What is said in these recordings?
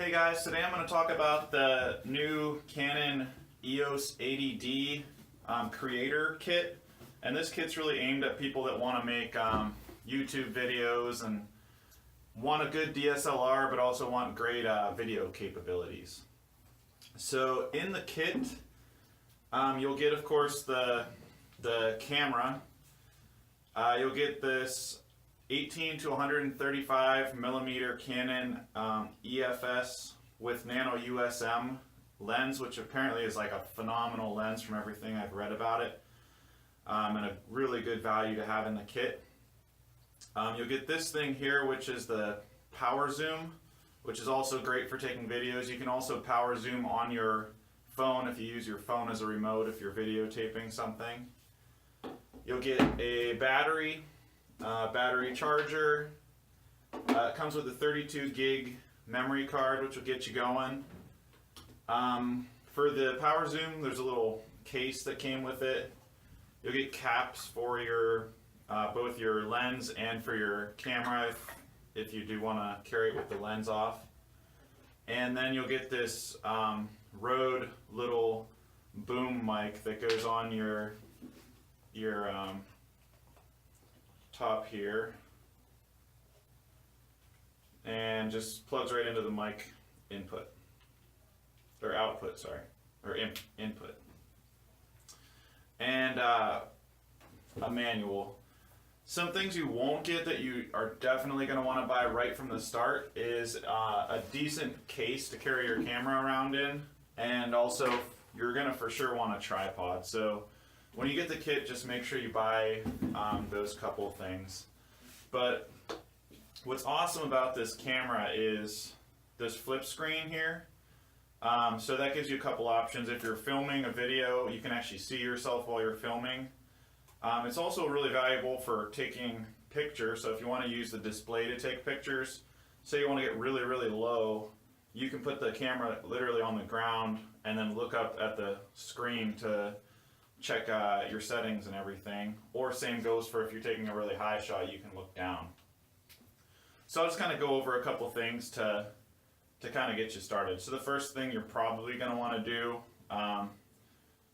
Hey guys, today I'm going to talk about the new Canon EOS 80D creator kit. And this kit's really aimed at people that want to make YouTube videos and want a good DSLR but also want great video capabilities. So in the kit, you'll get, of course, the camera. You'll get this 18 to 135 millimeter Canon EFS with Nano USM lens, which apparently is like a phenomenal lens from everything I've read about it, and a really good value to have in the kit. You'll get this thing here, which is the Power Zoom, which is also great for taking videos. You can also power zoom on your phone if you use your phone as a remote if you're videotaping something. You'll get a battery charger. It comes with a 32 gig memory card, which will get you going. For the Power Zoom, there's a little case that came with it. You'll get caps for your both your lens and for your camera if you do want to carry it with the lens off. And then you'll get this RODE little boom mic that goes on your top here and just plugs right into the mic input or output, sorry, or input. And a manual. Some things you won't get that you are definitely going to want to buy right from the start is a decent case to carry your camera around in, and also you're going to for sure want a tripod. So when you get the kit, just make sure you buy those couple things. But what's awesome about this camera is this flip screen here. So that gives you a couple options. If you're filming a video, you can actually see yourself while you're filming. It's also really valuable for taking pictures. So if you want to use the display to take pictures, say you want to get really, really low, you can put the camera literally on the ground and then look up at the screen to check your settings and everything. Or same goes for if you're taking a really high shot, you can look down. So I'll just kind of go over a couple things to kind of get you started. So the first thing you're probably going to want to do,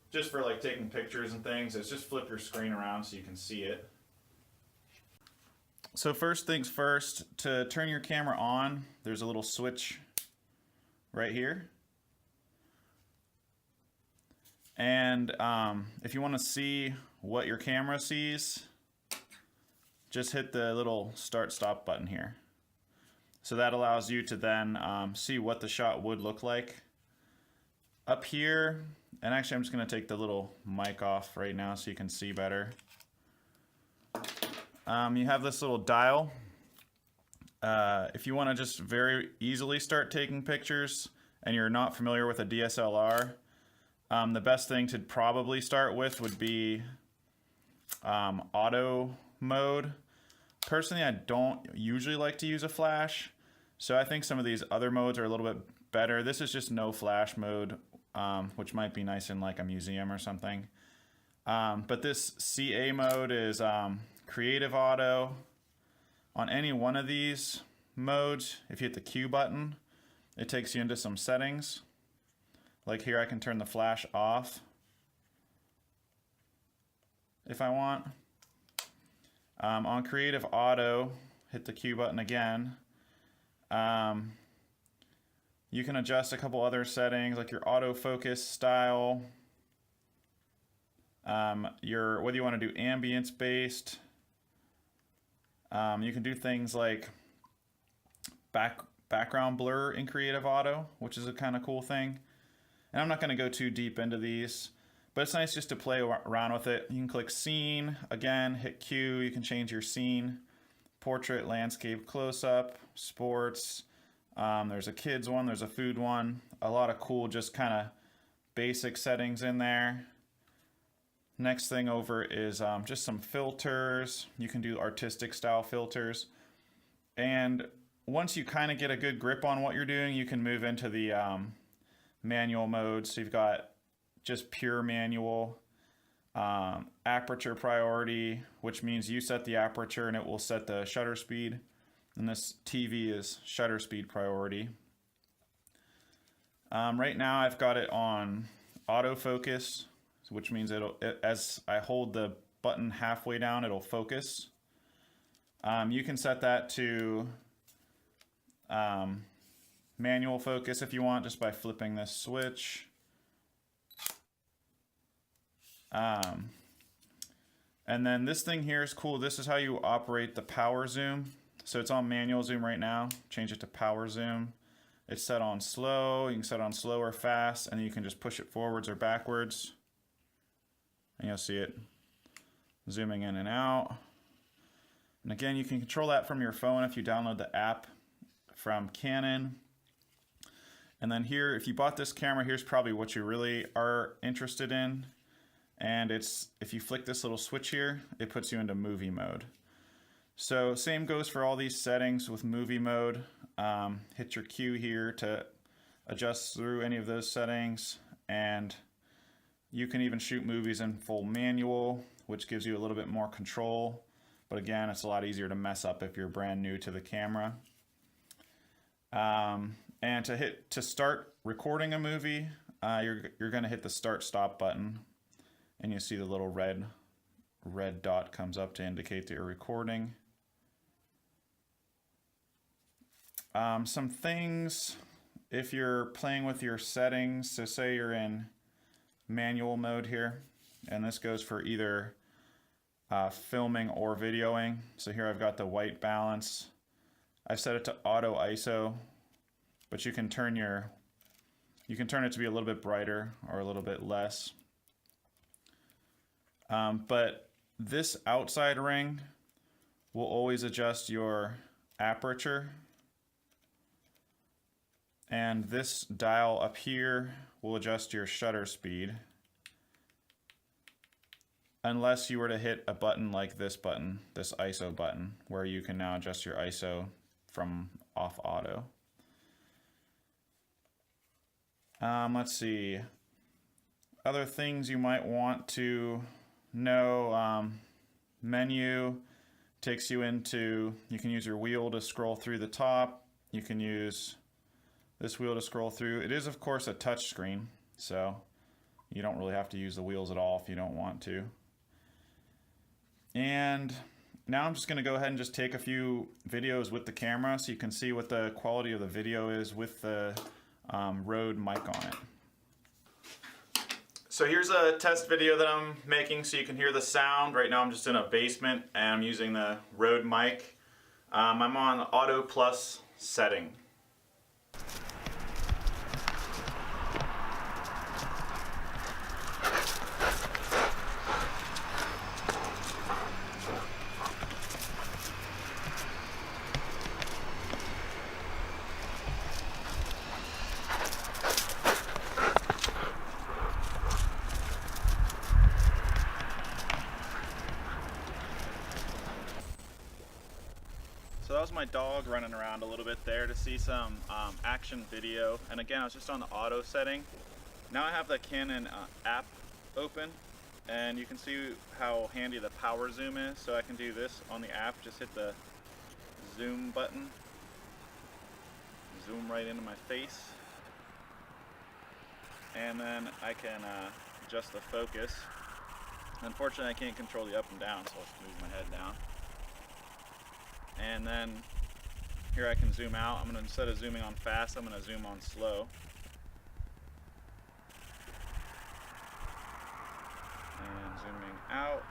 just for like taking pictures and things, is just flip your screen around so you can see it. So first things first, to turn your camera on, there's a little switch right here. And if you want to see what your camera sees, just hit the little start-stop button here. So that allows you to then see what the shot would look like. Up here, and actually I'm just going to take the little mic off right now so you can see better. You have this little dial. If you want to just very easily start taking pictures and you're not familiar with a DSLR, the best thing to probably start with would be auto mode. Personally, I don't usually like to use a flash, so I think some of these other modes are a little bit better. This is just no flash mode, which might be nice in like a museum or something. But this CA mode is creative auto. On any one of these modes, if you hit the Q button, it takes you into some settings. Like here, I can turn the flash off if I want. On Creative Auto, hit the Q button again. You can adjust a couple other settings, like your autofocus style, whether you want to do ambience based. You can do things like background blur in Creative Auto, which is a kind of cool thing. And I'm not going to go too deep into these, but it's nice just to play around with it. You can click scene, again, hit Q, you can change your scene, portrait, landscape, close-up, sports. There's a kids one, there's a food one. A lot of cool just kind of basic settings in there. Next thing over is just some filters. You can do artistic style filters. And once you kind of get a good grip on what you're doing, you can move into the manual mode. So you've got just pure manual, aperture priority, which means you set the aperture and it will set the shutter speed. And this TV is shutter speed priority. Right now I've got it on autofocus, which means as I hold the button halfway down, it'll focus. You can set that to manual focus if you want, just by flipping this switch. And then this thing here is cool. This is how you operate the power zoom. So it's on manual zoom right now. Change it to power zoom. It's set on slow. You can set it on slow or fast, and you can just push it forwards or backwards. And you'll see it zooming in and out. And again, you can control that from your phone if you download the app from Canon. And then here, if you bought this camera, here's probably what you really are interested in. And it's, if you flick this little switch here, it puts you into movie mode. So same goes for all these settings with movie mode. Hit your Q here to adjust through any of those settings. And you can even shoot movies in full manual, which gives you a little bit more control. But again, it's a lot easier to mess up if you're brand new to the camera. And to start recording a movie, you're going to hit the start stop button, and you see the little red dot comes up to indicate that you're recording. Some things, if you're playing with your settings, so say you're in manual mode here, and this goes for either filming or videoing. So here I've got the white balance. I've set it to auto ISO, but you can turn it to be a little bit brighter or a little bit less. But this outside ring will always adjust your aperture, and this dial up here will adjust your shutter speed, unless you were to hit a button like this button, this ISO button, where you can now adjust your ISO from off auto. Let's see. Other things you might want to know. Menu takes you into, you can use your wheel to scroll through the top. You can use this wheel to scroll through. It is, of course, a touch screen, so you don't really have to use the wheels at all if you don't want to. And now I'm just going to go ahead and just take a few videos with the camera so you can see what the quality of the video is with the RODE mic on it. So here's a test video that I'm making so you can hear the sound. Right now I'm just in a basement and I'm using the RODE mic. I'm on Auto Plus setting. So that was my dog running around a little bit there to see some action video. And again, I was just on the auto setting. Now I have the Canon app open, and you can see how handy the power zoom is. So I can do this on the app, just hit the zoom button, zoom right into my face. And then I can adjust the focus. Unfortunately, I can't control the up and down, so I'll just move my head down. And then here I can zoom out. I'm going to, instead of zooming on fast, I'm going to zoom on slow. And zooming out.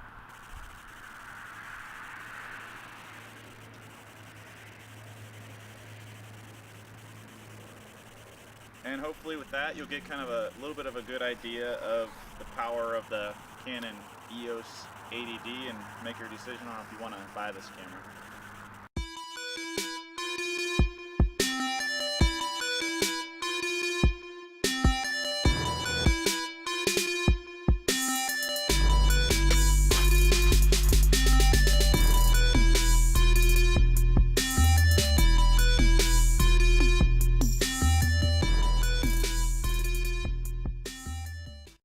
And hopefully with that you'll get kind of a little bit of a good idea of the power of the Canon EOS 80D and make your decision on if you want to buy this camera.